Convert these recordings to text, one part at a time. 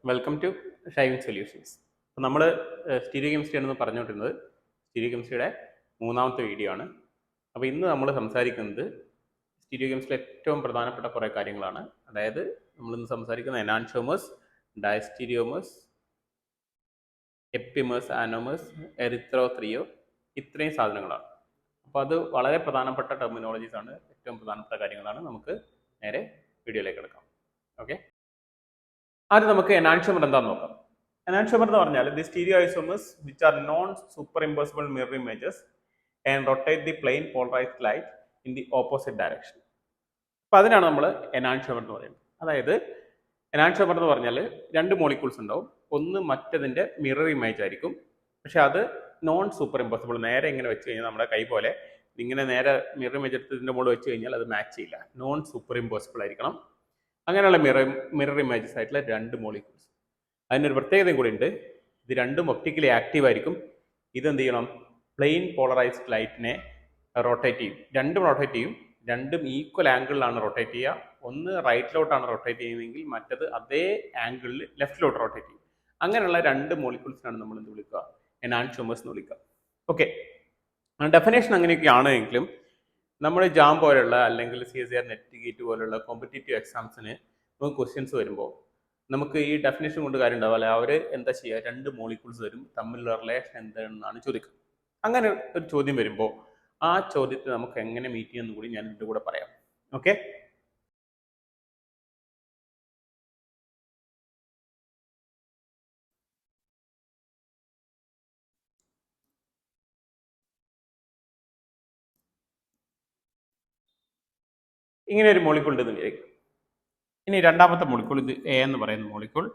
Welcome to Shine solutions. അപ്പോൾ നമ്മൾ stereo chemistry ആണെന്ന് പറഞ്ഞുകൊണ്ടിരുന്നത് സ്റ്റീരിയോ കെമിസ്ട്രിയുടെ മൂന്നാമത്തെ വീഡിയോ ആണ്. അപ്പോൾ ഇന്ന് നമ്മൾ സംസാരിക്കുന്നത് സ്റ്റീരിയോ കെമിസ്ട്രിയിലെ ഏറ്റവും പ്രധാനപ്പെട്ട കുറേ കാര്യങ്ങളാണ്. അതായത് നമ്മളിന്ന് സംസാരിക്കുന്ന എനാൻഷോമേഴ്സ്, ഡയസ്റ്റീരിയോമേഴ്സ്, എപ്പിമേഴ്സ്, ആനോമേഴ്സ്, എറിത്രോത്രിയോ, ഇത്രയും സാധനങ്ങളാണ്. അപ്പോൾ അത് വളരെ പ്രധാനപ്പെട്ട ടെർമിനോളജീസ് ആണ്, ഏറ്റവും പ്രധാനപ്പെട്ട കാര്യങ്ങളാണ്. നമുക്ക് നേരെ വീഡിയോയിലേക്ക് എടുക്കാം. ഓക്കെ, ആദ്യം നമുക്ക് എനാൻഷോമർ എന്താണെന്ന് നോക്കാം. എനാൻഷോമർ എന്ന് പറഞ്ഞാൽ the stereoisomers which R non superimposable mirror images and rotate the plain polarised light in the opposite direction. അപ്പോൾ അതിനാണ് നമ്മൾ എനാൻഷോമർ എന്ന് പറയുന്നത്. അതായത് എനാൻഷോമർ എന്ന് പറഞ്ഞാൽ രണ്ട് മോളിക്യൂൾസ് ഉണ്ടാവും. ഒന്ന് മറ്റതിൻ്റെ മിറർ ഇമേജ് ആയിരിക്കും, പക്ഷെ അത് നോൺ സൂപ്പർ ഇമ്പോസിബിൾ. നേരെ ഇങ്ങനെ വെച്ച് കഴിഞ്ഞാൽ നമ്മുടെ കൈ പോലെ ഇങ്ങനെ നേരെ മിറർ ഇമേജ് എടുത്ത് ഇതിൻ്റെ മുകളിൽ വെച്ച് കഴിഞ്ഞാൽ അത് മാച്ച് ചെയ്യില്ല. നോൺ സൂപ്പർ ഇമ്പോസിബിൾ ആയിരിക്കണം. അങ്ങനെയുള്ള മിറർ ഇമേജസ് ആയിട്ടുള്ള രണ്ട് മോളിക്യൂൾസ്. അതിനൊരു പ്രത്യേകതയും കൂടി ഉണ്ട്. ഇത് രണ്ടും ഒപ്റ്റിക്കലി ആക്റ്റീവ് ആയിരിക്കും. ഇതെന്ത് ചെയ്യണം? പ്ലെയിൻ പോളറൈസ്ഡ് ലൈറ്റിനെ റൊട്ടേറ്റ് ചെയ്യും. രണ്ടും റൊട്ടേറ്റ് ചെയ്യും. രണ്ടും ഈക്വൽ ആംഗിളിലാണ് റൊട്ടേറ്റ് ചെയ്യുക. ഒന്ന് റൈറ്റിലോട്ടാണ് റൊട്ടേറ്റ് ചെയ്യുന്നതെങ്കിൽ മറ്റത് അതേ ആംഗിളിൽ ലെഫ്റ്റിലോട്ട് റൊട്ടേറ്റ് ചെയ്യും. അങ്ങനെയുള്ള രണ്ട് മോളിക്യൂൾസിനാണ് നമ്മൾ എന്ത് വിളിക്കുക? എനാൻഷോമേഴ്സ് എന്ന് വിളിക്കുക. ഓക്കെ, ഡെഫിനേഷൻ അങ്ങനെയൊക്കെയാണ്. എങ്കിലും നമ്മുടെ ജാം പോലുള്ള അല്ലെങ്കിൽ CSIR നെറ്റ് ഗേറ്റ് പോലുള്ള കോമ്പറ്റേറ്റീവ് എക്സാംസിന് നമുക്ക് ക്വസ്റ്റ്യൻസ് വരുമ്പോൾ നമുക്ക് ഈ ഡെഫിനേഷൻ കൊണ്ട് കാര്യം ഉണ്ടാവില്ല. അവർ എന്താ ചെയ്യുക? രണ്ട് മോളിക്യൂൾസ് വരും, തമ്മിലുള്ള റിലേഷൻ എന്താണെന്നാണ് ചോദിക്കുക. അങ്ങനെ ഒരു ചോദ്യം വരുമ്പോൾ ആ ചോദ്യത്തെ നമുക്ക് എങ്ങനെ മീറ്റ് ചെയ്യുമെന്ന് കൂടി ഞാൻ ഇതിൻ്റെ കൂടെ പറയാം. ഓക്കെ, ഇങ്ങനെ ഒരു മോളിക്യൂൾ ഉണ്ടെന്ന് വിചാരിക്കും. ഇനി രണ്ടാമത്തെ മോളിക്യൂൾ, ഇത് A എന്ന് പറയുന്ന മോളിക്യൂൾ,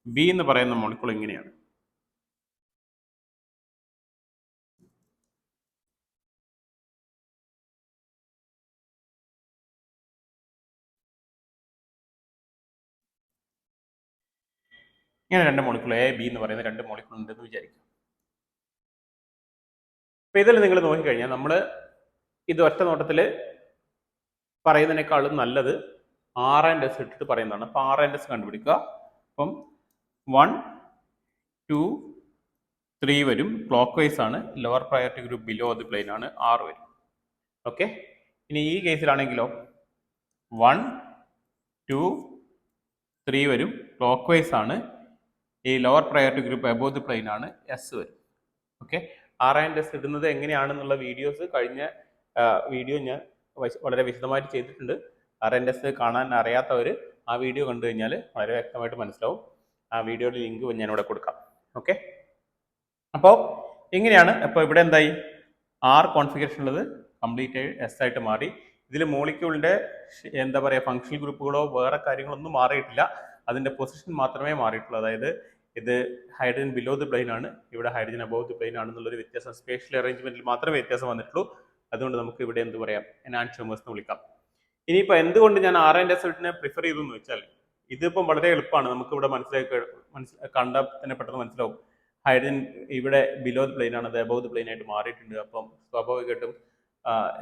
B എന്ന് പറയുന്ന മോളിക്യൂൾ ഇങ്ങനെയാണ്. ഇങ്ങനെ രണ്ട് മോളിക്യൂൾ A, B എന്ന് പറയുന്ന രണ്ട് മോളിക്യൂൾ ഉണ്ടെന്ന് വിചാരിക്കും. അപ്പൊ ഇതിൽ നിങ്ങൾ നോക്കിക്കഴിഞ്ഞാൽ നമ്മൾ ഇത് ഒറ്റ നോട്ടത്തിൽ പറയുന്നതിനേക്കാളും നല്ലത് R&S ഇട്ടിട്ട് പറയുന്നതാണ്. അപ്പോൾ R&S കണ്ടുപിടിക്കുക. അപ്പം 1, 2, 3 വരും, ക്ലോക്ക് വൈസ് ആണ്. Lower priority group below the plain ആണ്, 6 വരും. ഓക്കെ, ഇനി ഈ കേസിലാണെങ്കിലോ 1, 2, 3 വരും, ക്ലോക്ക് വൈസ് ആണ്. ഈ lower priority group above the plain ആണ്, S വരും. ഓക്കെ, R&S ഇടുന്നത് എങ്ങനെയാണെന്നുള്ള വീഡിയോസ് കഴിഞ്ഞ വീഡിയോ ഞാൻ വളരെ വിശദമായിട്ട് ചെയ്തിട്ടുണ്ട്. R&S കാണാൻ അറിയാത്തവർ ആ വീഡിയോ കണ്ടു കഴിഞ്ഞാൽ വളരെ വ്യക്തമായിട്ട് മനസ്സിലാവും. ആ വീഡിയോയുടെ ലിങ്ക് ഞാനിവിടെ കൊടുക്കാം. ഓക്കെ, അപ്പോൾ ഇങ്ങനെയാണ്. അപ്പോൾ ഇവിടെ എന്തായി? R കോൺഫിഗറേഷൻ ഉള്ളത് കംപ്ലീറ്റ് S ആയിട്ട് മാറി. ഇതിൽ മോളിക്യൂളിൻ്റെ എന്താ പറയുക, ഫങ്ഷണൽ ഗ്രൂപ്പുകളോ വേറെ കാര്യങ്ങളൊന്നും മാറിയിട്ടില്ല. അതിൻ്റെ പൊസിഷൻ മാത്രമേ മാറിയിട്ടുള്ളൂ. അതായത് ഇത് ഹൈഡ്രജൻ ബിലോ ദി പ്ലെയിൻ ആണ്, ഇവിടെ ഹൈഡ്രജൻ അബോവ് ദി പ്ലെയിൻ ആണെന്നുള്ളൊരു വ്യത്യാസം, സ്പേഷ്യൽ അറേഞ്ച്മെന്റിൽ മാത്രമേ വ്യത്യാസം വന്നിട്ടുള്ളൂ. അതുകൊണ്ട് നമുക്ക് ഇവിടെ എന്ത് പറയാം? എനാൻഷോമേഴ്സ് എന്ന് വിളിക്കാം. ഇനിയിപ്പോൾ എന്തുകൊണ്ട് ഞാൻ R&S പ്രിഫർ ചെയ്തു എന്ന് വെച്ചാൽ, ഇതിപ്പം വളരെ എളുപ്പമാണ്. നമുക്ക് ഇവിടെ കണ്ടാൽ തന്നെ പെട്ടെന്ന് മനസ്സിലാവും. ഹൈഡ്രജൻ ഇവിടെ ബിലോ ദി പ്ലെയിൻ ആണ്, അത് അബോവ് ദി പ്ലെയിൻ ആയിട്ട് മാറിയിട്ടുണ്ട്. അപ്പം സ്വാഭാവികമായിട്ടും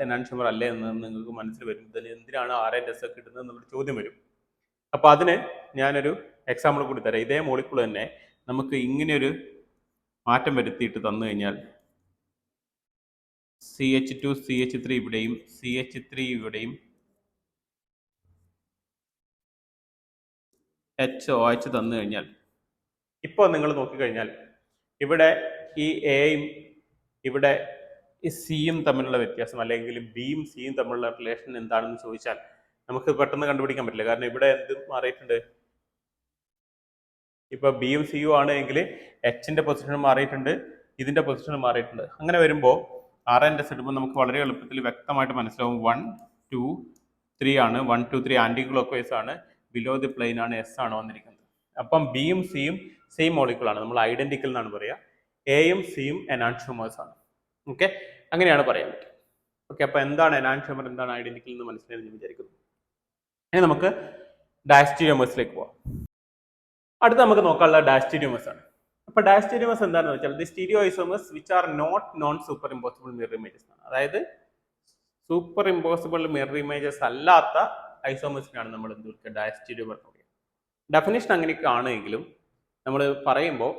എനാൻഷോമർ അല്ലേ എന്ന് നിങ്ങൾക്ക് മനസ്സിൽ വരും. ഇതിന് എന്തിനാണ് R&S കിട്ടുന്നത് എന്നുള്ളൊരു ചോദ്യം വരും. അപ്പോൾ അതിന് ഞാനൊരു എക്സാമ്പിൾ കൂടി തരാം. ഇതേ മോളിക്യൂൾ തന്നെ നമുക്ക് ഇങ്ങനെയൊരു മാറ്റം വരുത്തിയിട്ട് തന്നു കഴിഞ്ഞാൽ CH2 CH3 ഇവിടെയും CH3 ഇവിടെയും HOH തന്നു കഴിഞ്ഞാൽ, ഇപ്പോൾ നിങ്ങൾ നോക്കിക്കഴിഞ്ഞാൽ ഇവിടെ ഈ എയും ഇവിടെ ഈ സിയും തമ്മിലുള്ള വ്യത്യാസം, അല്ലെങ്കിൽ ബിയും സിയും തമ്മിലുള്ള റിലേഷൻ എന്താണെന്ന് ചോദിച്ചാൽ നമുക്ക് പെട്ടെന്ന് കണ്ടുപിടിക്കാൻ പറ്റില്ല. കാരണം ഇവിടെ എന്ത് മാറിയിട്ടുണ്ട്? ഇപ്പൊ ബിയും സിയും ആണ് എങ്കിൽ എച്ചിന്റെ പൊസിഷൻ മാറിയിട്ടുണ്ട്, ഇതിന്റെ പൊസിഷൻ മാറിയിട്ടുണ്ട്. അങ്ങനെ വരുമ്പോൾ R&S ഇടുമ്പോൾ നമുക്ക് വളരെ എളുപ്പത്തിൽ വ്യക്തമായിട്ട് മനസ്സിലാവും. 1, 2, 3 ആണ്. 1, 2, 3 ആന്റി ക്ലോക്ക് വൈസ് ആണ്, ബിലോ ദി പ്ലെയിൻ ആണ്, S ആണ് വന്നിരിക്കുന്നത്. അപ്പം ബിയും സിയും സെയിം മോളിക്യൂൾ ആണ്, നമ്മൾ ഐഡന്റിക്കൽ എന്നാണ് പറയുക. എയും സിയും എനാൻഷോമേഴ്സ് ആണ്. ഓക്കെ, അങ്ങനെയാണ് പറയാൻ പറ്റുക. ഓക്കെ, അപ്പോൾ എന്താണ് എനാൻഷോമർ, എന്താണ് ഐഡന്റിക്കൽ എന്ന് മനസ്സിലായെന്ന് വിചാരിക്കുന്നു. ഇനി നമുക്ക് ഡയസ്റ്റീരിയോമേഴ്സിലേക്ക് പോവാം. അടുത്ത നമുക്ക് നോക്കാനുള്ള ഡയസ്റ്റീരിയോമേഴ്സ് ആണ്. അപ്പോൾ ഡയസ്റ്റീരിയോമേഴ്സ് എന്താണെന്ന് വെച്ചാൽ the stereoisomers which are not non superimposable mirror images ആണ്. അതായത് സൂപ്പർ ഇമ്പോസിബിൾ മിറർ ഇമേജസ് അല്ലാത്ത ഐസോമേഴ്സിനാണ് നമ്മൾ എന്ത് വിളിക്കുക? ഡയസ്റ്റീരിയോമർ എന്ന് പറയുക. ഡെഫിനേഷൻ അങ്ങനെയൊക്കെ ആണെങ്കിലും നമ്മൾ പറയുമ്പോൾ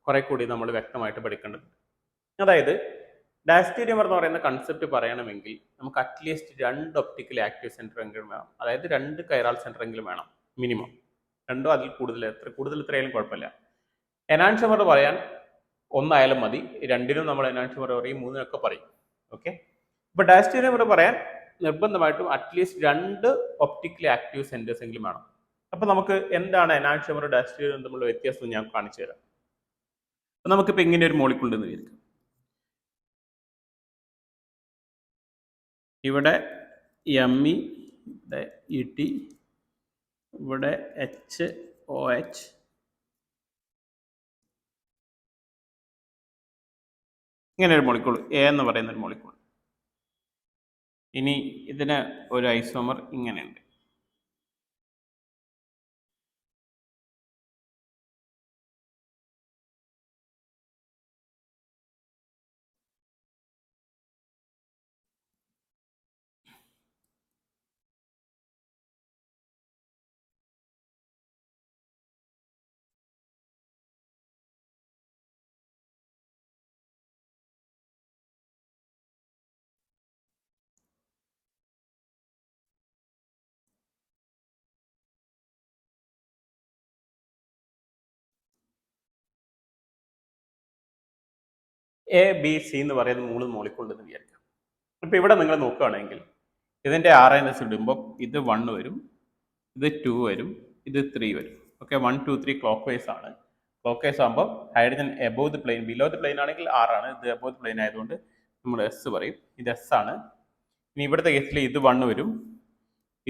കുറെ കൂടി നമ്മൾ വ്യക്തമായിട്ട് പഠിക്കേണ്ടത്. അതായത് ഡയസ്റ്റീരിയമർ എന്ന് പറയുന്ന കൺസെപ്റ്റ് പറയണമെങ്കിൽ നമുക്ക് അറ്റ്ലീസ്റ്റ് 2 ഒപ്റ്റിക്കൽ ആക്റ്റീവ് സെന്റർ എങ്കിലും വേണം. അതായത് 2 കൈറാൾ സെന്റർ എങ്കിലും വേണം മിനിമം. 2 അതിൽ കൂടുതൽ, എത്രയായാലും കുഴപ്പമില്ല. എനാൻഷ്യമർ പറയാൻ 1 ആയാലും മതി. 2നും നമ്മൾ എനാൻഷ്യമർ പറയും, 3നൊക്കെ പറയും. ഓക്കെ, ഇപ്പൊ ഡയസ്റ്റീരിയമർ പറയാൻ നിർബന്ധമായിട്ടും അറ്റ്ലീസ്റ്റ് 2 ഒപ്റ്റിക്കലി ആക്റ്റീവ് സെന്റേഴ്സ് എങ്കിലും വേണം. അപ്പൊ നമുക്ക് എന്താണ് എനാൻഷ്യമർ ഡയസ്റ്റീരിയമർ തമ്മിലുള്ള വ്യത്യാസം ഞാൻ കാണിച്ചു തരാം. അപ്പൊ നമുക്കിപ്പോ ഇങ്ങനെ ഒരു മോളിക്യൂൾ ഉണ്ടെന്ന് വിചാരിക്കാം. ഇവിടെ ME, ഇവിടെ ET, ഇവിടെ HOH, ഇങ്ങനെ ഒരു മോളിക്യൂൾ A എന്ന് പറയുന്ന ഒരു മോളിക്യൂൾ. ഇനി ഇതിന് ഒരു ഐസോമർ ഇങ്ങനെയുണ്ട്. ABC എന്ന് പറയുന്ന 3 മോളിക്യൂൾ ഉണ്ടെന്ന് വിചാരിക്കാം. അപ്പൊ ഇവിടെ നിങ്ങൾ നോക്കുകയാണെങ്കിൽ ഇതിന്റെ RNS ഇടുമ്പോൾ ഇത് 1 വരും, ഇത് 2 വരും, ഇത് 3 വരും. ഓക്കെ, 1 2 3 ക്ലോക്ക് വൈസ് ആണ്. ക്ലോക്ക് വൈസ് ആകുമ്പോൾ hydrogen above the plain, below the plain ആണെങ്കിൽ R ആണ്. ഇത് എബോവ് ദി പ്ലെയിൻ ആയതുകൊണ്ട് നമ്മൾ S പറയും. ഇത് S ആണ്. ഇനി ഇവിടുത്തെ കേസിൽ ഇത് 1 വരും,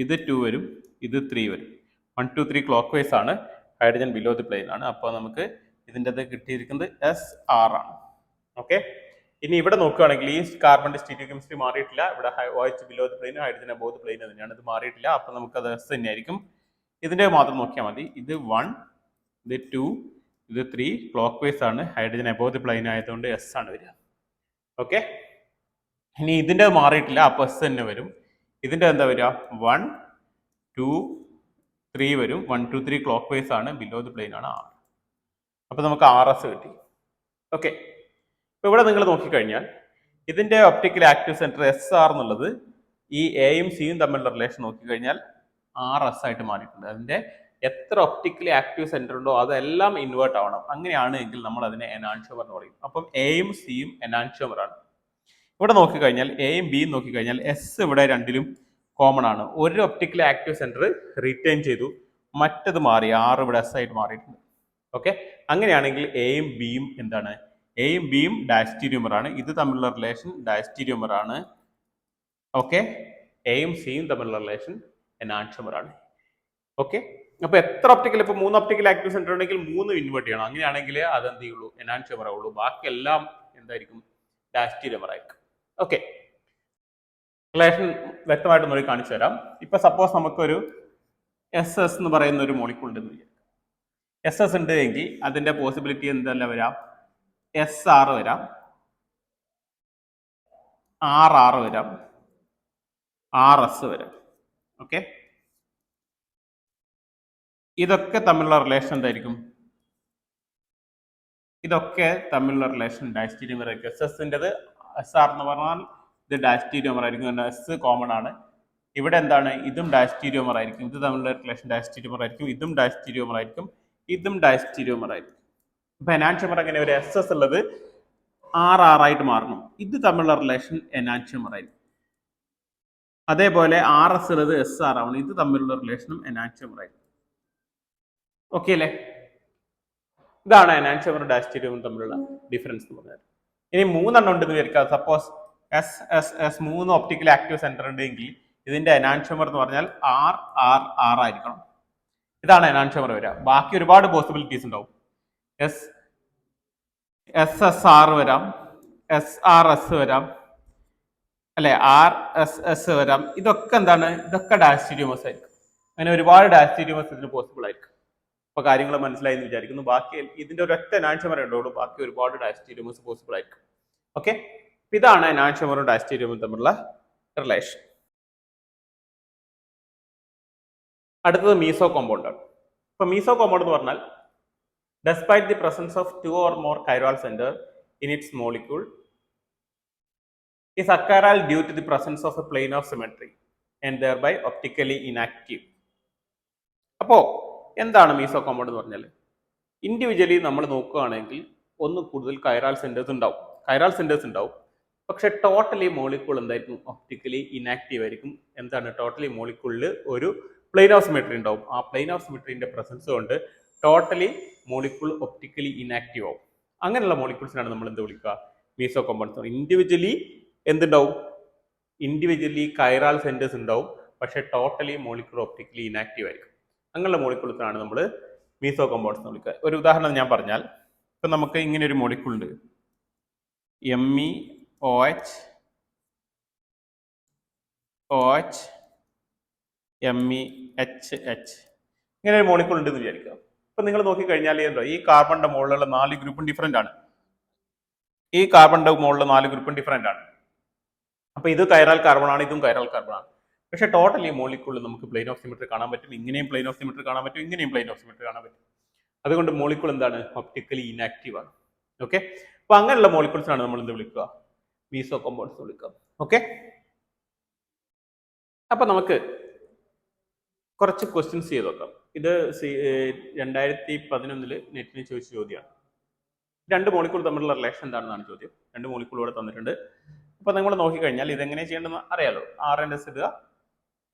ഇത് 2 വരും, ഇത് 3 വരും. 1 2 3 ക്ലോക്ക് വൈസ് ആണ്. ഹൈഡ്രജൻ ബിലോ ദി പ്ലെയിൻ ആണ്. അപ്പോൾ നമുക്ക് ഇതിൻ്റെ കിട്ടിയിരിക്കുന്നത് SR ആണ്. ഓക്കെ, ഇനി ഇവിടെ നോക്കുകയാണെങ്കിൽ ഈ കാർബണിന്റെ സ്റ്റീരിയോകെമിസ്ട്രി മാറിയിട്ടില്ല. ഇവിടെ OH below the plain, hydrogen above the plain തന്നെയാണ്. ഇത് മാറിയിട്ടില്ല. അപ്പൊ നമുക്ക് അത് S തന്നെയായിരിക്കും. ഇതിന്റെ മാത്രം നോക്കിയാൽ മതി. ഇത് 1, ഇത് 2, ഇത് 3 ക്ലോക്ക് വൈസ് ആണ്. ഹൈഡ്രജൻ അബോവ് ദി പ്ലെയിൻ ആയതുകൊണ്ട് S ആണ് വരിക. ഓക്കെ, ഇനി ഇതിന്റെ മാറിയിട്ടില്ല. അപ്പൊ S തന്നെ വരും. ഇതിന്റെ എന്താ വരിക? 1 2 3 വരും. 1 2 3 ക്ലോക്ക് വൈസ് ആണ്. ബിലോ ദി പ്ലെയിൻ ആണ് R. അപ്പൊ നമുക്ക് RS കിട്ടി. ഓക്കെ, ഇപ്പൊ ഇവിടെ നിങ്ങൾ നോക്കിക്കഴിഞ്ഞാൽ ഇതിന്റെ ഒപ്റ്റിക്കൽ ആക്റ്റീവ് സെന്റർ SR എന്നുള്ളത് ഈ Aയും Cയും തമ്മിലുള്ള റിലേഷൻ നോക്കിക്കഴിഞ്ഞാൽ RS ആയിട്ട് മാറിയിട്ടുണ്ട്. അതിന്റെ എത്ര ഒപ്റ്റിക്കലി ആക്റ്റീവ് സെന്റർ ഉണ്ടോ അതെല്ലാം ഇൻവേർട്ട് ആവണം. അങ്ങനെയാണ് എങ്കിൽ നമ്മൾ അതിനെ എനാൻഷ്യമർ എന്ന് പറയും. അപ്പം Aയും Cയും എനാൻഷ്യമർ ആണ്. ഇവിടെ നോക്കിക്കഴിഞ്ഞാൽ Aയും Bയും നോക്കിക്കഴിഞ്ഞാൽ S ഇവിടെ രണ്ടിലും കോമൺ ആണ്. ഒരു ഒപ്റ്റിക്കലി ആക്റ്റീവ് സെന്റർ റീറ്റെയിൻ ചെയ്തു, മറ്റത് മാറി, R ഇവിടെ S ആയിട്ട് മാറിയിട്ടുണ്ട്. ഓക്കെ, അങ്ങനെയാണെങ്കിൽ Aയും Bയും എന്താണ്? Aയും Bയും ഡയസ്റ്റീരിയോമർ ആണ്. ഇത് തമ്മിലുള്ള റിലേഷൻ ഡയസ്റ്റീരിയോമർ ആണ്. ഓക്കെ, Aയും Cയും തമ്മിലുള്ള റിലേഷൻ എനാൻഷ്യമർ ആണ്. ഓക്കെ, അപ്പൊ എത്ര ഒപ്റ്റിക്കൽ, ഇപ്പൊ 3 ഒപ്റ്റിക്കൽ ആക്റ്റീവ് സെന്റർ ഉണ്ടെങ്കിൽ 3 ഇൻവേർട്ട് ചെയ്യണം. അങ്ങനെയാണെങ്കിൽ അത് എന്ത് ചെയ്യുള്ളൂ? എനാൻഷ്യമർ ആവുള്ളൂ. ബാക്കി എല്ലാം എന്തായിരിക്കും? ഡയസ്റ്റീരിയോമർ ആയിരിക്കും. ഓക്കെ, റിലേഷൻ വ്യക്തമായിട്ട് നോക്കി കാണിച്ചു തരാം. ഇപ്പൊ സപ്പോസ് നമുക്കൊരു SS എന്ന് പറയുന്ന ഒരു മോളിക്യൂൾ ഉണ്ടെന്ന് വിചാരിക്കാം. SS ഉണ്ട് എങ്കിൽ അതിന്റെ പോസിബിലിറ്റി എന്തല്ല വരാം? SR വരാം, RR വരാം, RS വരാം. ഓക്കെ, ഇതൊക്കെ തമ്മിലുള്ള റിലേഷൻ എന്തായിരിക്കും? ഇതൊക്കെ തമ്മിലുള്ള റിലേഷൻ ഡയസ്റ്റീരിയോമർ ആയിരിക്കും. SSൻ്റെത് SR എന്ന് പറഞ്ഞാൽ ഇത് ഡയസ്റ്റീരിയോമർ ആയിരിക്കും. S കോമൺ ആണ്. ഇവിടെ എന്താണ്? ഇതും ഡയസ്റ്റീരിയോമർ ആയിരിക്കും. ഇത് തമ്മിലുള്ള റിലേഷൻ ഡയസ്റ്റീരിയോമർ ആയിരിക്കും. ഇതും ഡയസ്റ്റീരിയോമർ ആയിരിക്കും. ഇതും ഡയസ്റ്റീരിയോമർ ആയിരിക്കും. ഇപ്പൊ എനാൻഷ്യമർ എങ്ങനെ ഒരു SS ഉള്ളത് RR ആയിട്ട് മാറണം. ഇത് തമ്മിലുള്ള റിലേഷൻ എനാൻഷ്യമർ ആയിരിക്കും. അതേപോലെ RS ഉള്ളത് SR ആവണം. ഇത് തമ്മിലുള്ള റിലേഷനും എനാൻഷ്യമർ ആയിരിക്കും. ഓക്കെ അല്ലേ? ഇതാണ് എനാൻഷ്യമർ ഡയസ്റ്റീരിയോമർ തമ്മിലുള്ള ഡിഫറൻസ് എന്ന് പറഞ്ഞാൽ. ഇനി 3 എണ്ണം ഉണ്ടെന്ന് വിചാരിക്കാം. Suppose S 3 optical active centre ഉണ്ടെങ്കിൽ ഇതിന്റെ എനാൻഷ്യമർ എന്ന് പറഞ്ഞാൽ RR ആയിരിക്കണം. ഇതാണ് എനാൻഷ്യമർ വരിക. ബാക്കി ഒരുപാട് പോസിബിലിറ്റീസ് ഉണ്ടാവും. SSR വരാം, SRS വരാം, അല്ലെ, RSS വരാം. ഇതൊക്കെ എന്താണ്? ഇതൊക്കെ ഡയസ്റ്റീരിയോമേഴ്സ് ആയിരിക്കും. അങ്ങനെ ഒരുപാട് ഡയസ്റ്റീരിയോമേഴ്സ് ഇതിന് പോസിബിൾ ആയിരിക്കും. അപ്പൊ കാര്യങ്ങൾ മനസ്സിലായി എന്ന് വിചാരിക്കുന്നു. ബാക്കി ഇതിന്റെ ഒരൊറ്റ എനാൻഷ്യമർ ഉള്ളൂ. ബാക്കി ഒരുപാട് ഡയസ്റ്റീരിയോമേഴ്സ് പോസിബിൾ ആയിരിക്കും. ഓക്കെ, ഇതാണ് എനാൻഷ്യമറും ഡയസ്റ്റീരിയോമറും തമ്മിലുള്ള റിലേഷൻ. അടുത്തത് മീസോ കോമ്പൗണ്ട് ആണ്. ഇപ്പൊ മീസോ കോമ്പൗണ്ട് എന്ന് പറഞ്ഞാൽ despite the presence of two or more chiral center in its molecule is achiral due to the presence of a plane of symmetry and thereby optically inactive. അപ്പോൾ എന്താണ് meso compound എന്ന് പറഞ്ഞാൽ individually നമ്മൾ നോക്കുകയാണെങ്കിൽ ഒന്ന് കൂടുതൽ കൈറാൽ സെന്റേഴ്സ് ഉണ്ടാവും പക്ഷെ ടോട്ടലി മോളിക്യൂൾ എന്തായിരിക്കും ഒപ്റ്റിക്കലി ഇനാക്റ്റീവ് ആയിരിക്കും. എന്താണ് ടോട്ടലി മോളിക്യൂളിൽ ഒരു പ്ലെയിൻ ഓഫ് സിമെട്രി ഉണ്ടാവും. ആ പ്ലെയിൻ ഓഫ് സിമെട്രിന്റെ പ്രസൻസ് കൊണ്ട് ടോട്ടലി മോളിക്യൂൾ ഒപ്റ്റിക്കലി ഇനാക്റ്റീവ് ആവും. അങ്ങനെയുള്ള മോളിക്യൂൾസിനാണ് നമ്മൾ എന്ത് വിളിക്കുക മീസോ കോമ്പൗണ്ട്സ്. ഇൻഡിവിജ്വലി കൈറാൽ സെന്റേഴ്സ് ഉണ്ടാവും പക്ഷെ ടോട്ടലി മോളിക്യൂൾ ഒപ്റ്റിക്കലി ഇനാക്റ്റീവ് ആയിരിക്കും. അങ്ങനെയുള്ള മോളിക്യൂൾസിനാണ് നമ്മൾ മീസോ കോമ്പൗണ്ട്സ് എന്ന് വിളിക്കുക. ഒരു ഉദാഹരണം ഞാൻ പറഞ്ഞാൽ ഇപ്പം നമുക്ക് ഇങ്ങനെ ഒരു മോളിക്യൂൾ ഉണ്ട് MEOH MEHH ഇങ്ങനെ ഒരു മോളിക്യൂൾ ഉണ്ടെന്ന് വിചാരിക്കുക. ഇപ്പം നിങ്ങൾ നോക്കിക്കഴിഞ്ഞാൽ എന്തോ ഈ കാർബണിന്റെ മുകളിലുള്ള 4 ഗ്രൂപ്പും ഡിഫറെന്റ് ആണ്. അപ്പൊ ഇത് കൈറാൽ കാർബൺ ആണ്, ഇതും കൈറാൽ കാർബൺ ആണ്. പക്ഷെ ടോട്ടലി മോളിക്യൂളിൽ നമുക്ക് പ്ലെയിൻ ഓഫ് സിമെട്രി കാണാൻ പറ്റും, ഇങ്ങനെയും പ്ലെയിൻ ഓഫ് സിമെട്രി കാണാൻ പറ്റും, ഇങ്ങനെയും പ്ലെയിൻ ഓഫ് സിമെട്രി കാണാൻ പറ്റും. അതുകൊണ്ട് മോളിക്യൂൾ എന്താണ് ഒപ്റ്റിക്കലി ഇനാക്റ്റീവ് ആണ്. ഓക്കെ, അപ്പൊ അങ്ങനെയുള്ള മോളിക്യൂൾസിനാണ് നമ്മൾ എന്ത് വിളിക്കുക മീസോ കോമ്പൗണ്ട്സ് വിളിക്കുക. ഓക്കെ, അപ്പൊ നമുക്ക് കുറച്ച് ക്വസ്റ്റ്യൻസ് ചെയ്ത് നോക്കാം. ഇത് 2011 നെറ്റിന് ചോദിച്ച ചോദ്യമാണ്. 2 മോളിക്യൂൾ തമ്മിലുള്ള റിലേഷൻ എന്താണെന്നാണ് ചോദ്യം. 2 മോളിക്യൂൾ ഇവിടെ തന്നിട്ടുണ്ട്. അപ്പൊ നിങ്ങൾ നോക്കിക്കഴിഞ്ഞാൽ ഇതെങ്ങനെ ചെയ്യേണ്ടതെന്ന് അറിയാലോ. RNS ഇടുക.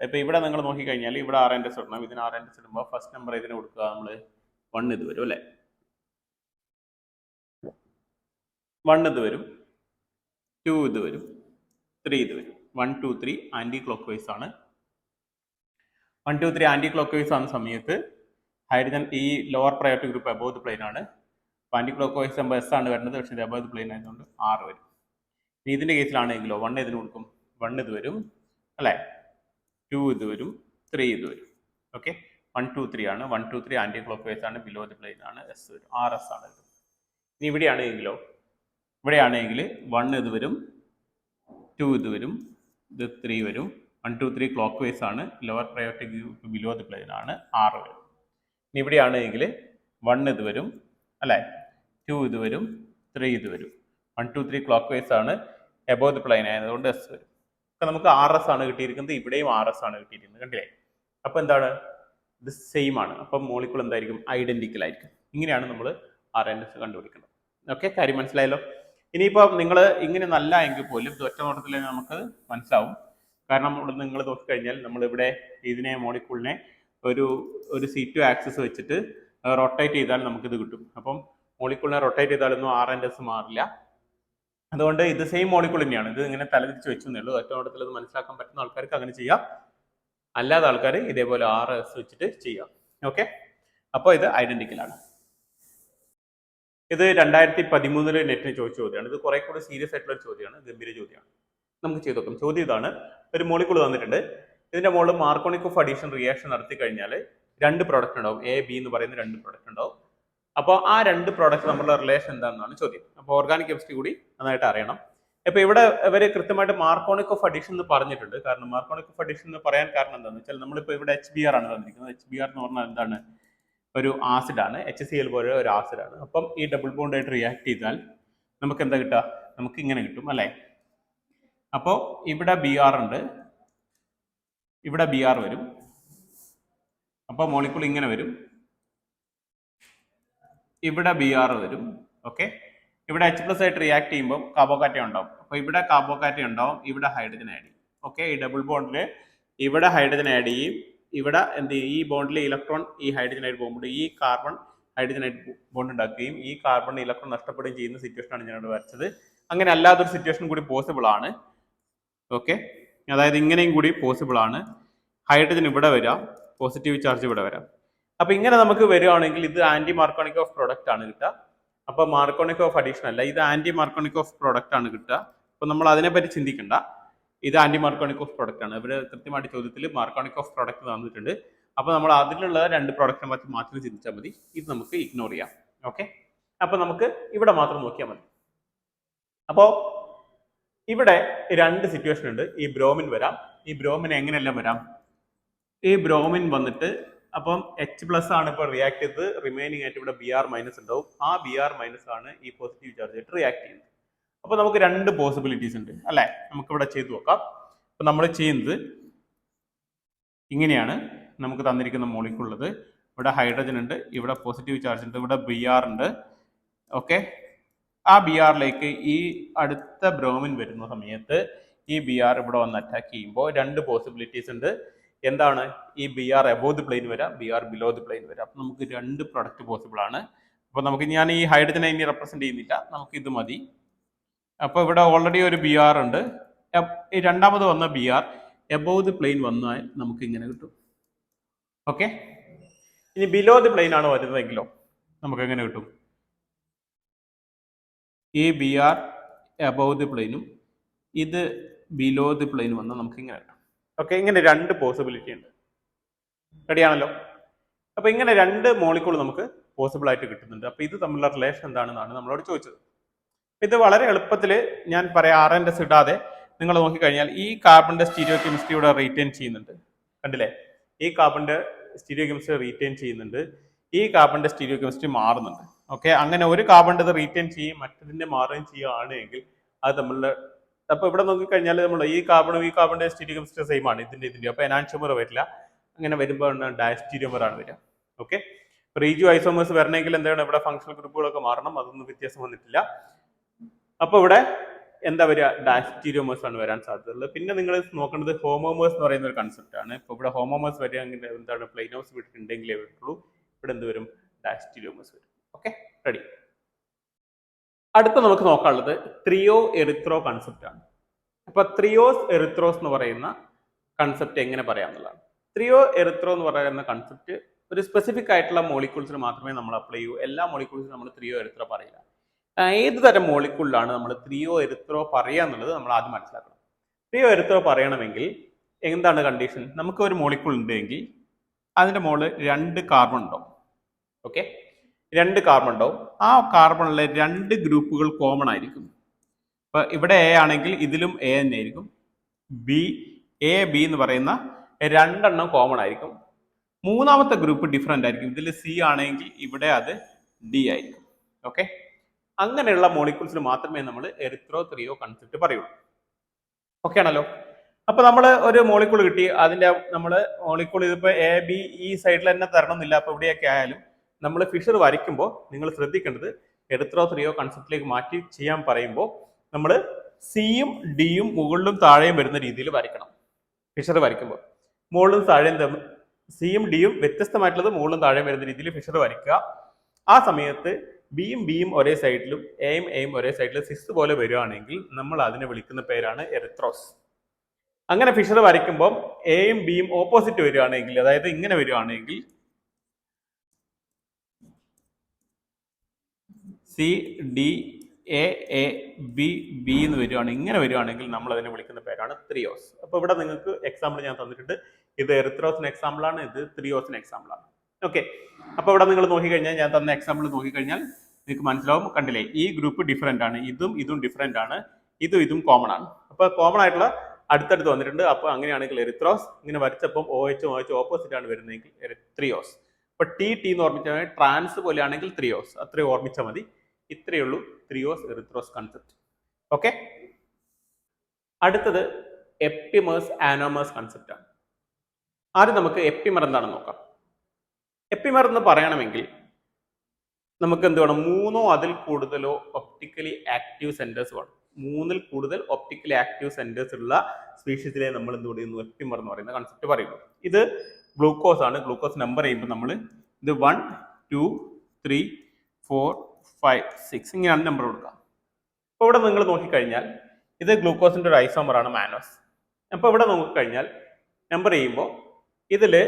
ഇപ്പൊ ഇവിടെ നിങ്ങൾ നോക്കിക്കഴിഞ്ഞാൽ ഇവിടെ RNS ഇടണം. ഇതിന് RNS ഇടുമ്പോൾ ഫസ്റ്റ് നമ്പർ ഇതിന് കൊടുക്കുക. നമ്മൾ 1 ഇത് വരും അല്ലെ, 1 ഇത് വരും, 2 ഇത് വരും, 3 ഇത് വരും. 1 2 3 ആന്റി ക്ലോക്ക് വൈസ് ആണ്. 1 2 3 ആന്റി ക്ലോക്ക് വൈസ് ആകുന്ന സമയത്ത് ഹൈഡ്രജൻ ഈ lower priority group above the plain ആണ്. ആന്റി ക്ലോക്ക് വൈസ് ആകുമ്പോൾ S ആണ് വരുന്നത്, പക്ഷേ ഇത് അബോവ് ദി പ്ലെയിൻ ആയതുകൊണ്ട് R വരും. ഇതിന്റെ കേസിലാണെങ്കിലോ 1 ഇതിന് കൊടുക്കും, 1 ഇത് വരും അല്ലെ, 2 ഇത് വരും, 3 ഇത് വരും. ഓക്കെ, 1 2 3 ആണ്. 1 2 3 ആന്റി ക്ലോക്ക് വൈസ് ആണ്, ബിലോ ദി പ്ലെയിൻ ആണ്, S വരും, RS ആണ്. ഇനി ഇവിടെയാണെങ്കിലോ 1 ഇത് വരും, 2 ഇത് വരും, ഇത് 3 വരും. 1 2 3 ക്ലോക്ക് വൈസ് ആണ്, lower priority group below the plain ആണ്, R വരും. ഇനി ഇവിടെയാണെങ്കിൽ 1 ഇത് വരും അല്ലെ, 2 ഇത് വരും, 3 ഇത് വരും. 1 2 3 ക്ലോക്ക് വൈസ് ആണ്, എബോവ് ദി പ്ലെയിൻ ആയതുകൊണ്ട് S വരും. അപ്പൊ നമുക്ക് RS ആണ് കിട്ടിയിരിക്കുന്നത്, ഇവിടെയും RS ആണ് കിട്ടിയിരിക്കുന്നത്. കണ്ടില്ലേ? അപ്പൊ എന്താണ് ഇത് സെയിം ആണ്. അപ്പം മോളിക്യൂൾ എന്തായിരിക്കും ഐഡന്റിക്കൽ ആയിരിക്കും. ഇങ്ങനെയാണ് നമ്മൾ RNS കണ്ടുപിടിക്കുന്നത്. ഓക്കെ, കാര്യം മനസ്സിലായല്ലോ. ഇനിയിപ്പോൾ നിങ്ങൾ ഇങ്ങനെ നല്ല എങ്കിൽ പോലും ഒറ്റ നോട്ടത്തിൽ നമുക്ക് മനസ്സിലാവും. കാരണം ഇവിടെ നിങ്ങൾ നോക്കിക്കഴിഞ്ഞാൽ നമ്മളിവിടെ ഇതിനെ മോളിക്യൂളിനെ ഒരു C2 ആക്സിസ് വെച്ചിട്ട് റൊട്ടേറ്റ് ചെയ്താൽ നമുക്കിത് കിട്ടും. അപ്പം മോളിക്യൂളിനെ റൊട്ടേറ്റ് ചെയ്താലൊന്നും RNS മാറില്ല. അതുകൊണ്ട് ഇത് സെയിം മോളിക്യൂൾ തന്നെയാണ്. ഇത് ഇങ്ങനെ തലതിരിച്ച് വെച്ചെന്നേ ഉള്ളൂ. ഒറ്റ നോട്ടത്തിൽ അത് മനസ്സിലാക്കാൻ പറ്റുന്ന ആൾക്കാർക്ക് അങ്ങനെ ചെയ്യാം, അല്ലാത്ത ആൾക്കാർ ഇതേപോലെ RS വെച്ചിട്ട് ചെയ്യാം. ഓക്കെ, അപ്പോൾ ഇത് ഐഡന്റിക്കൽ ആണ്. ഇത് 2013 നെറ്റിന് ചോദിച്ച ചോദ്യമാണ്. ഇത് കുറെ കൂടി സീരിയസ് ആയിട്ടുള്ള ഒരു ചോദ്യമാണ്, ഗംഭീര ചോദ്യമാണ്. നമുക്ക് ചെയ്ത് നോക്കാം. ചോദ്യം ഇതാണ്: ഒരു മോളിക്യൂൾ തന്നിട്ടുണ്ട്, ഇതിന്റെ മുകളിൽ മാർക്കോണിക് ഓഫ് അഡീഷൻ റിയാക്ഷൻ നടത്തി കഴിഞ്ഞാൽ 2 പ്രോഡക്റ്റ് ഉണ്ടാവും, A B എന്ന് പറയുന്ന 2 പ്രോഡക്റ്റ് ഉണ്ടാവും. അപ്പോൾ ആ 2 പ്രോഡക്റ്റ് നമ്മളുടെ റിലേഷൻ എന്താണെന്നാണ് ചോദ്യം. അപ്പോൾ ഓർഗാനിക് കെമിസ്ട്രി കൂടി നന്നായിട്ട് അറിയണം. അപ്പോൾ ഇവിടെ ഇവർ കൃത്യമായിട്ട് മാർക്കോണിക് ഓഫ് അഡീഷൻ എന്ന് പറഞ്ഞിട്ടുണ്ട്. കാരണം മാർക്കോണിക് ഓഫ് അഡീഷൻ എന്ന് പറയാൻ കാരണം എന്താണെന്ന് വെച്ചാൽ നമ്മളിപ്പോൾ ഇവിടെ HBr ആണ് തന്നിരിക്കുന്നത്. HBr എന്ന് പറഞ്ഞാൽ എന്താണ്? ഒരു ആസിഡാണ്, HCl പോലെ ഒരു ആസിഡാണ്. അപ്പം ഈ ഡബിൾ ബോണ്ട് ആയിട്ട് റിയാക്ട് ചെയ്താൽ നമുക്ക് എന്താ കിട്ടുക? നമുക്ക് ഇങ്ങനെ കിട്ടും അല്ലേ. അപ്പോൾ ഇവിടെ Br ഉണ്ട്, ഇവിടെ Br വരും. അപ്പോൾ മോളിക്യൂൾ ഇങ്ങനെ വരും, ഇവിടെ Br വരും. ഓക്കെ, ഇവിടെ H+ ആയിട്ട് റിയാക്ട് ചെയ്യുമ്പോൾ കാർബോകാറ്റ ഉണ്ടാവും. അപ്പോൾ ഇവിടെ കാർബോകാറ്റ ഉണ്ടാവും, ഇവിടെ ഹൈഡ്രജൻ ആഡ് ചെയ്യും. ഓക്കെ, ഈ ഡബിൾ ബോണ്ടിൽ ഇവിടെ ഹൈഡ്രജൻ ആഡ് ചെയ്യും, ഇവിടെ എന്ത് ചെയ്യും? ഈ ബോണ്ടിൽ ഇലക്ട്രോൺ ഈ ഹൈഡ്രജനായിട്ട് പോകുമ്പോൾ ഈ കാർബൺ ഹൈഡ്രജനായിട്ട് ബോണ്ട് ഉണ്ടാക്കുകയും ഈ കാർബൺ ഇലക്ട്രോൺ നഷ്ടപ്പെടുകയും ചെയ്യുന്ന സിറ്റുവേഷനാണ് ഞാനിവിടെ വരച്ചത്. അങ്ങനെ അല്ലാത്തൊരു സിറ്റുവേഷൻ കൂടി പോസിബിൾ ആണ്. ഓക്കെ, അതായത് ഇങ്ങനെയും കൂടി പോസിബിൾ ആണ്. ഹൈഡ്രജൻ ഇവിടെ വരാം, പോസിറ്റീവ് ചാർജ് ഇവിടെ വരാം. അപ്പൊ ഇങ്ങനെ നമുക്ക് വരികയാണെങ്കിൽ ഇത് ആന്റി മാർക്കോണിക് ഓഫ് പ്രോഡക്റ്റ് ആണ് കിട്ടുക. അപ്പൊ മാർക്കോണിക് ഓഫ് അഡീഷൻ അല്ല, ഇത് ആന്റി മാർക്കോണിക് ഓഫ് പ്രോഡക്റ്റ് ആണ് കിട്ടുക. അപ്പൊ നമ്മൾ അതിനെപ്പറ്റി ചിന്തിക്കണ്ട, ഇത് ആന്റി മാർക്കോണിക് ഓഫ് പ്രോഡക്റ്റ് ആണ്. ഇവര് കൃത്യമായിട്ട് ചോദ്യത്തിൽ മാർക്കോണിക് ഓഫ് പ്രോഡക്റ്റ് തന്നിട്ടുണ്ട്. അപ്പൊ നമ്മൾ അതിലുള്ള 2 പ്രോഡക്റ്റിനെ പറ്റി മാത്രം ചിന്തിച്ചാൽ മതി. ഇത് നമുക്ക് ഇഗ്നോർ ചെയ്യാം. ഓക്കെ, അപ്പൊ നമുക്ക് ഇവിടെ മാത്രം നോക്കിയാൽ മതി. അപ്പോ ഇവിടെ 2 സിറ്റുവേഷൻ ഉണ്ട്. ഈ ബ്രോമിൻ വരാം. ഈ ബ്രോമിൻ എങ്ങനെയെല്ലാം വരാം? ഈ ബ്രോമിൻ വന്നിട്ട് അപ്പം എച്ച് പ്ലസ് ആണ് ഇപ്പോൾ റിയാക്ട് ചെയ്ത് റിമൈനിങ് ആയിട്ട് ഇവിടെ ബി ആർ മൈനസ് ഉണ്ടാവും. ആ ബി ആർ മൈനസ് ആണ് ഈ പോസിറ്റീവ് ചാർജ് ആയിട്ട് റിയാക്ട് ചെയ്യുന്നത്. അപ്പൊ നമുക്ക് രണ്ട് പോസിബിലിറ്റീസ് ഉണ്ട് അല്ലെ, നമുക്ക് ഇവിടെ ചെയ്തു നോക്കാം. അപ്പൊ നമ്മൾ ചെയ്യുന്നത് ഇങ്ങനെയാണ്. നമുക്ക് തന്നിരിക്കുന്ന മോളിക്യൂൾ ഉള്ളത്, ഇവിടെ ഹൈഡ്രജൻ ഉണ്ട്, ഇവിടെ പോസിറ്റീവ് ചാർജ് ഉണ്ട്, ഇവിടെ ബി ആർ ഉണ്ട്. ഓക്കെ, ആ ബി ആറിലേക്ക് ഈ അടുത്ത ബ്രോമിൻ വരുന്ന സമയത്ത് ഈ ബി ആർ ഇവിടെ വന്ന് അറ്റാക്ക് ചെയ്യുമ്പോൾ രണ്ട് പോസിബിലിറ്റീസ് ഉണ്ട്. എന്താണ്? ഈ B R above the plane വരാം, B R below the plane വരാം. അപ്പൊ നമുക്ക് രണ്ട് പ്രൊഡക്റ്റ് പോസിബിൾ ആണ്. അപ്പൊ നമുക്ക് ഞാൻ ഈ ഹൈഡ്രജനെ ഇനി റെപ്രസെന്റ് ചെയ്യുന്നില്ല, നമുക്ക് ഇത് മതി. അപ്പൊ ഇവിടെ ഓൾറെഡി ഒരു ബി ആർ ഉണ്ട്. ഈ രണ്ടാമത് വന്ന B R above the plane വന്നാൽ നമുക്ക് ഇങ്ങനെ കിട്ടും. ഓക്കെ, ഇനി ബിലോ ദി പ്ലെയിൻ ആണ് വരുന്നതെങ്കിലോ നമുക്ക് എങ്ങനെ കിട്ടും? ഈ ബി ആർ എബോവ് ദി പ്ലെയിനും ഇത് ബിലോ ദി പ്ലെയിൻ വന്നാൽ നമുക്ക് ഇങ്ങനെ കിട്ടും. ഓക്കെ, ഇങ്ങനെ രണ്ട് പോസിബിലിറ്റി ഉണ്ട്. റെഡിയാണല്ലോ? അപ്പൊ ഇങ്ങനെ രണ്ട് മോളിക്കൂൾ നമുക്ക് പോസിബിൾ ആയിട്ട് കിട്ടുന്നുണ്ട്. അപ്പൊ ഇത് തമ്മിലുള്ള റിലേഷൻ എന്താണെന്നാണ് നമ്മളോട് ചോദിച്ചത്. ഇത് വളരെ എളുപ്പത്തിൽ ഞാൻ പറയാം, RNS ഇടാതെ നിങ്ങൾ നോക്കിക്കഴിഞ്ഞാൽ ഈ കാർബണിന്റെ സ്റ്റീരിയോ കെമിസ്ട്രി ഇവിടെ റീറ്റെയിൻ ചെയ്യുന്നുണ്ട്. കണ്ടില്ലേ? ഈ കാർബണിന്റെ സ്റ്റീരിയോ കെമിസ്ട്രി റീറ്റെയിൻ ചെയ്യുന്നുണ്ട്, ഈ കാർബണിന്റെ സ്റ്റീരിയോ കെമിസ്ട്രി മാറുന്നുണ്ട്. ഓക്കെ, അങ്ങനെ ഒരു കാർബണിന്റെ ഇത് റീറ്റെയിൻ ചെയ്യും മറ്റതിന്റെ മാറുകയും ചെയ്യുകയാണെങ്കിൽ അത് തമ്മിലുള്ള, അപ്പൊ ഇവിടെ നോക്കിക്കഴിഞ്ഞാൽ നമ്മൾ ഈ കാർബണിന്റെ സ്റ്റീരിയോ കെമിസ്ട്രി സെയിം ആണ് ഇതിന്റെ. അപ്പൊ എനാൻഷ്യമർ വരില്ല. അങ്ങനെ വരുമ്പോൾ ഡയസ്റ്റീരിയമർ ആണ് വരിക. ഓക്കെ, റീജിയോ ഐസോമേഴ്സ് വരണമെങ്കിൽ എന്താണ് ഇവിടെ ഫംഗ്ഷണൽ ഗ്രൂപ്പുകളൊക്കെ മാറണം, അതൊന്നും വ്യത്യാസം വന്നിട്ടില്ല. അപ്പൊ ഇവിടെ എന്താ വരിക? ഡയസ്റ്റീരിയോമേഴ്സ് ആണ് വരാൻ സാധ്യതയുള്ളത്. പിന്നെ നിങ്ങൾ നോക്കേണ്ടത് ഹോമോമേഴ്സ് എന്ന് പറയുന്ന ഒരു കൺസെപ്റ്റ് ആണ്. ഇപ്പൊ ഇവിടെ ഹോമോമേഴ്സ് വരികയാണെങ്കിൽ എന്താണ്? പ്ലെയിനോസ് വിട്ടിട്ടുണ്ടെങ്കിലേ വരുള്ളൂ. ഇവിടെ എന്ത് വരും? ഡയസ്റ്റീരിയോമേഴ്സ് വരും. Okay, ready. അടുത്ത നമുക്ക് നോക്കാനുള്ളത് ത്രിയോ എറിത്രോ കൺസെപ്റ്റ് ആണ്. അപ്പൊ ത്രിയോസ് എറിത്രോസ് എന്ന് പറയുന്ന കൺസെപ്റ്റ് എങ്ങനെ പറയാമെന്നുള്ളതാണ്. ത്രിയോ എറിത്രോ എന്ന് പറയുന്ന കൺസെപ്റ്റ് ഒരു സ്പെസിഫിക് ആയിട്ടുള്ള മോളിക്യൂൾസിന് മാത്രമേ നമ്മൾ അപ്ലൈ ചെയ്യൂ. എല്ലാ മോളിക്യൂൾസിനും നമ്മൾ ത്രിയോ എറിത്രോ പറയില്ല. ഏത് തരം മോളിക്യൂളിലാണ് നമ്മൾ ത്രിയോ എറിത്രോ പറയുക എന്നുള്ളത് നമ്മൾ ആദ്യം മനസ്സിലാക്കണം. ത്രിയോ എറിത്രോ പറയണമെങ്കിൽ എന്താണ് കണ്ടീഷൻ? നമുക്ക് ഒരു മോളിക്യൂൾ ഉണ്ടെങ്കിൽ അതിന്റെ മുകളിൽ 2 കാർബൺ ഉണ്ടാവും. ഓക്കെ, 2 കാർബൺ ഉണ്ടാവും. ആ കാർബണിലെ 2 ഗ്രൂപ്പുകൾ കോമൺ ആയിരിക്കും. ഇപ്പൊ ഇവിടെ എ ആണെങ്കിൽ ഇതിലും എ തന്നെ ആയിരിക്കും. ബി, എ ബി എന്ന് പറയുന്ന 2 എണ്ണം കോമൺ ആയിരിക്കും. മൂന്നാമത്തെ ഗ്രൂപ്പ് ഡിഫറെന്റ് ആയിരിക്കും. ഇതിൽ സി ആണെങ്കിൽ ഇവിടെ അത് ഡി ആയിരിക്കും. ഓക്കെ, അങ്ങനെയുള്ള മോളിക്യൂൾസിന് മാത്രമേ നമ്മൾ എറിത്രോ ത്രിയോ കൺസെപ്റ്റ് പറയുള്ളൂ. ഓക്കെ ആണല്ലോ? അപ്പൊ നമ്മൾ ഒരു മോളിക്യൂൾ കിട്ടി, അതിന്റെ നമ്മൾ മോളിക്യൂൾ ഇതിപ്പോ എ ബി ഈ സൈഡിൽ തന്നെ തരണമെന്നില്ല. അപ്പൊ ഇവിടെയൊക്കെ ആയാലും നമ്മൾ ഫിഷർ വരയ്ക്കുമ്പോൾ നിങ്ങൾ ശ്രദ്ധിക്കേണ്ടത് എറിത്രോ ത്രിയോ കൺസെപ്റ്റിലേക്ക് മാറ്റി ചെയ്യാൻ പറയുമ്പോൾ നമ്മൾ സിയും ഡിയും മുകളിലും താഴെയും വരുന്ന രീതിയിൽ വരയ്ക്കണം. ഫിഷർ വരയ്ക്കുമ്പോൾ മുകളിലും താഴെയും സിയും ഡിയും വ്യത്യസ്തമായിട്ടുള്ളത് മുകളിലും താഴെയും വരുന്ന രീതിയിൽ ഫിഷർ വരയ്ക്കുക. ആ സമയത്ത് ബിയും ബിയും ഒരേ സൈഡിലും എയും എയും ഒരേ സൈഡിലും സിസ് പോലെ വരികയാണെങ്കിൽ നമ്മൾ അതിനെ വിളിക്കുന്ന പേരാണ് എറിത്രോസ്. അങ്ങനെ ഫിഷർ വരയ്ക്കുമ്പോൾ എയും ബിയും ഓപ്പോസിറ്റ് വരികയാണെങ്കിൽ, അതായത് ഇങ്ങനെ വരികയാണെങ്കിൽ C D A A B B എന്ന് വരികയാണ്, ഇങ്ങനെ വരികയാണെങ്കിൽ നമ്മൾ അതിനെ വിളിക്കുന്ന പേരാണ് ത്രിയോസ്. അപ്പൊ ഇവിടെ നിങ്ങൾക്ക് എക്സാമ്പിൾ ഞാൻ തന്നിട്ടുണ്ട്. ഇത് എറിത്രോസിന് എക്സാമ്പിൾ ആണ്, ഇത് ത്രിയോസിന് എക്സാമ്പിൾ ആണ്. ഓക്കെ, അപ്പൊ ഇവിടെ നിങ്ങൾ നോക്കിക്കഴിഞ്ഞാൽ, ഞാൻ തന്ന എക്സാമ്പിൾ നോക്കിക്കഴിഞ്ഞാൽ നിങ്ങൾക്ക് മനസ്സിലാവും. കണ്ടില്ലേ? ഈ ഗ്രൂപ്പ് ഡിഫറെന്റ് ആണ്, ഇതും ഡിഫറെന്റ് ആണ്, ഇതും കോമൺ ആണ്. അപ്പൊ കോമൺ ആയിട്ടുള്ള അടുത്തടുത്ത് വന്നിട്ടുണ്ട്. അപ്പൊ അങ്ങനെയാണെങ്കിൽ എറിത്രോസ്. ഇങ്ങനെ വരച്ചപ്പം OH ഓപ്പോസിറ്റ് ആണ് വരുന്നതെങ്കിൽ ത്രിയോസ്. അപ്പൊ ടി എന്ന് ഓർമ്മിച്ചാൽ ട്രാൻസ് പോലെയാണെങ്കിൽ ത്രിയോസ്, അത്രയും ഓർമ്മിച്ചാൽ മതി. ഇത്രയേ ഉള്ളൂ ത്രിയോസ് എറിത്രോസ് കൺസെപ്റ്റ്. ഓക്കെ, അടുത്തത് എപ്പിമേഴ്സ് ആനോമേഴ്സ് കൺസെപ്റ്റ് ആണ്. ആദ്യം നമുക്ക് എപ്പിമർ എന്താണെന്ന് നോക്കാം. എപ്പിമർ എന്ന് പറയണമെങ്കിൽ നമുക്ക് എന്ത് വേണം? 3 അതിൽ കൂടുതലോ ഒപ്റ്റിക്കലി ആക്റ്റീവ് സെന്റേഴ്സ് വേണം. 3-ൽ കൂടുതൽ ഒപ്റ്റിക്കലി ആക്റ്റീവ് സെന്റേഴ്സ് ഉള്ള സ്പീഷീസിലെ നമ്മൾ എന്ത് പറയുന്നു? എപ്പിമർ എന്ന് പറയുന്ന കൺസെപ്റ്റ് പറയുന്നു. ഇത് ഗ്ലൂക്കോസ് ആണ്. ഗ്ലൂക്കോസ് നമ്പർ ചെയ്യുമ്പോൾ നമ്മൾ ഇത് 1 2 3 4 5 6 ഇങ്ങനെയാണ് നമ്പർ കൊടുക്കുക. അപ്പോൾ ഇവിടെ നിങ്ങൾ നോക്കിക്കഴിഞ്ഞാൽ ഇത് ഗ്ലൂക്കോസിന്റെ ഒരു ഐസോമർ ആണ്, മാനോസ്. അപ്പോൾ ഇവിടെ നോക്കിക്കഴിഞ്ഞാൽ നമ്പർ ചെയ്യുമ്പോൾ ഇതില്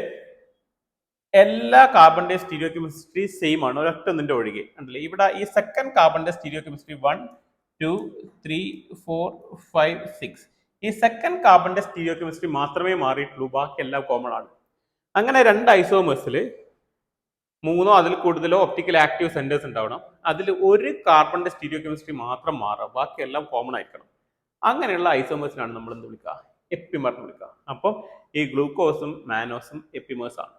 എല്ലാ കാർബണിന്റെ സ്റ്റീരിയോ കെമിസ്ട്രി സെയിം ആണ്, ഒരൊറ്റ ഒന്നിന്റെ ഒഴികെ. ഉണ്ടല്ലേ? ഇവിടെ ഈ സെക്കൻഡ് കാർബണിന്റെ സ്റ്റീരിയോ കെമിസ്ട്രി 1 2 3 4 5 6. ഈ സെക്കൻഡ് കാർബണിന്റെ സ്റ്റീരിയോ കെമിസ്ട്രി മാത്രമേ മാറിയിട്ടുള്ളൂ, ബാക്കി എല്ലാം കോമൺ ആണ്. അങ്ങനെ 2 ഐസോമേഴ്സിൽ 3-ഓ അതിൽ കൂടുതലോ ഒപ്റ്റിക്കൽ ആക്റ്റീവ് സെന്റേഴ്സ് ഉണ്ടാവണം. അതിൽ ഒരു കാർബണിന്റെ സ്റ്റീരിയോ കെമിസ്ട്രി മാത്രം മാറുക, ബാക്കി എല്ലാം കോമൺ ആയിരിക്കണം. അങ്ങനെയുള്ള ഐസോമേഴ്സിനാണ് നമ്മൾ എന്ത് വിളിക്കുക? എപ്പിമർ എന്ന് വിളിക്കുക. അപ്പം ഈ ഗ്ലൂക്കോസും മാനോസും എപ്പിമേഴ്സ് ആണ്.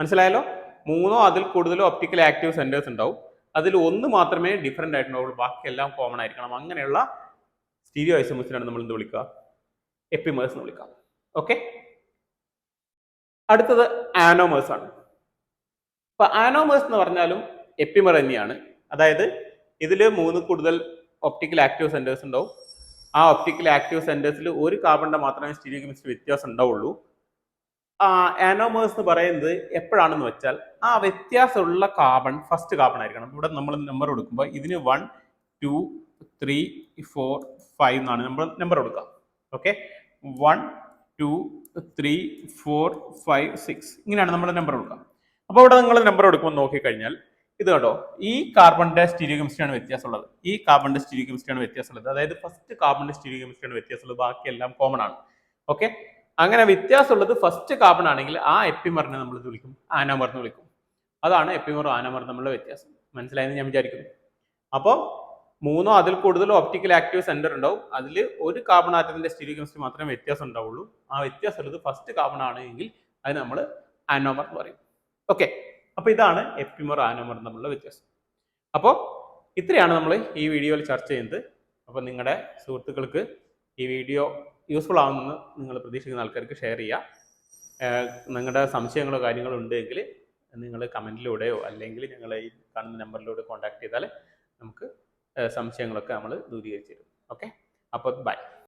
മനസ്സിലായല്ലോ? മൂന്നോ അതിൽ കൂടുതലോ ഒപ്റ്റിക്കൽ ആക്റ്റീവ് സെന്റേഴ്സ് ഉണ്ടാവും. അതിൽ ഒന്ന് മാത്രമേ ഡിഫറെന്റ് ആയിട്ടുണ്ടാവുള്ളൂ, ബാക്കിയെല്ലാം കോമൺ ആയിരിക്കണം. അങ്ങനെയുള്ള സ്റ്റീരിയോ ഐസോമേഴ്സിനാണ് നമ്മൾ എന്ത് വിളിക്കുക? എപ്പിമേഴ്സ് എന്ന് വിളിക്കാം. ഓക്കെ. അടുത്തത് ആനോമേഴ്സ് ആണ്. അപ്പൊ ആനോമേഴ്സ് എന്ന് പറഞ്ഞാലും എപ്പിമർ തന്നെയാണ്. അതായത് ഇതിൽ മൂന്ന് കൂടുതൽ ഒപ്റ്റിക്കൽ ആക്റ്റീവ് സെന്റേഴ്സ് ഉണ്ടാവും. ആ ഒപ്റ്റിക്കൽ ആക്റ്റീവ് സെന്റേഴ്സിൽ ഒരു കാർബണിന്റെ മാത്രമേ സ്റ്റീരിയോ കെമിസ്ട്രി വ്യത്യാസം ഉണ്ടാവുള്ളൂ. ആനോമേഴ്സ് എന്ന് പറയുന്നത് എപ്പോഴാണെന്ന് വെച്ചാൽ ആ വ്യത്യാസമുള്ള കാർബൺ ഫസ്റ്റ് കാർബൺ ആയിരിക്കണം. ഇവിടെ നമ്മൾ നമ്പർ കൊടുക്കുമ്പോൾ ഇതിന് 1 2 3 4 5 എന്നാണ് നമ്മൾ നമ്പർ കൊടുക്കുക. ഓക്കെ, 1 2 3 4 5 6 ഇങ്ങനെയാണ് നമ്മൾ നമ്പർ കൊടുക്കുക. അപ്പോൾ ഇവിടെ നിങ്ങൾ നമ്പർ കൊടുക്കുമ്പോൾ നോക്കിക്കഴിഞ്ഞാൽ ഇത് കണ്ടോ, ഈ കാർബണിന്റെ സ്റ്റീരിയോ കെമിസ്ട്രിയാണ് വ്യത്യാസമുള്ളത്, ഈ കാർബണിന്റെ സ്റ്റീരിയോ കെമിസ്ട്രിയാണ് വ്യത്യാസമുള്ളത്. അതായത് ഫസ്റ്റ് കാർബണിന്റെ സ്റ്റീരിയോ കെമിസ്ട്രിയാണ് വ്യത്യാസമുള്ളത്, ബാക്കിയെല്ലാം കോമൺ ആണ്. ഓക്കെ, അങ്ങനെ വ്യത്യാസമുള്ളത് ഫസ്റ്റ് കാർബൺ ആണെങ്കിൽ ആ എപ്പിമറിനെ നമ്മൾ വിളിക്കും ആനോമർ എന്ന് വിളിക്കും. അതാണ് എപ്പിമർ ആനോമർ തമ്മിലുള്ള വ്യത്യാസം. മനസ്സിലായെന്ന് ഞാൻ വിചാരിക്കുന്നു. അപ്പോൾ മൂന്നോ അതിൽ കൂടുതലോ ഒപ്റ്റിക്കൽ ആക്റ്റീവ് സെന്റർ ഉണ്ടാവും. അതിൽ ഒരു കാർബൺ ആറ്റത്തിന്റെ സ്റ്റീരിയോ കെമിസ്ട്രി മാത്രമേ വ്യത്യാസം ഉണ്ടാവുള്ളൂ. ആ വ്യത്യാസം ഉള്ളത് ഫസ്റ്റ് കാർബൺ ആണെങ്കിൽ അത് നമ്മൾ ആനോമർ എന്ന് പറയും. ഓക്കെ, അപ്പൊ ഇതാണ് എപ്പിമർ ആനോമർ തമ്മിലുള്ള വ്യത്യാസം. അപ്പോൾ ഇത്രയാണ് നമ്മൾ ഈ വീഡിയോയിൽ ചർച്ച ചെയ്യുന്നത്. അപ്പോൾ നിങ്ങളുടെ സുഹൃത്തുക്കൾക്ക് ഈ വീഡിയോ യൂസ്ഫുൾ ആവുമെന്ന് നിങ്ങൾ പ്രതീക്ഷിക്കുന്ന ആൾക്കാർക്ക് ഷെയർ ചെയ്യുക. നിങ്ങളുടെ സംശയങ്ങളോ കാര്യങ്ങളോ ഉണ്ടെങ്കിൽ നിങ്ങൾ കമൻറ്റിലൂടെയോ അല്ലെങ്കിൽ ഞങ്ങളെ ഈ കാണുന്ന നമ്പറിലൂടെ കോൺടാക്ട് ചെയ്താൽ നമുക്ക് സംശയങ്ങളൊക്കെ നമ്മൾ ദൂരീകരിച്ചു തരും. ഓക്കെ, അപ്പോൾ ബൈ.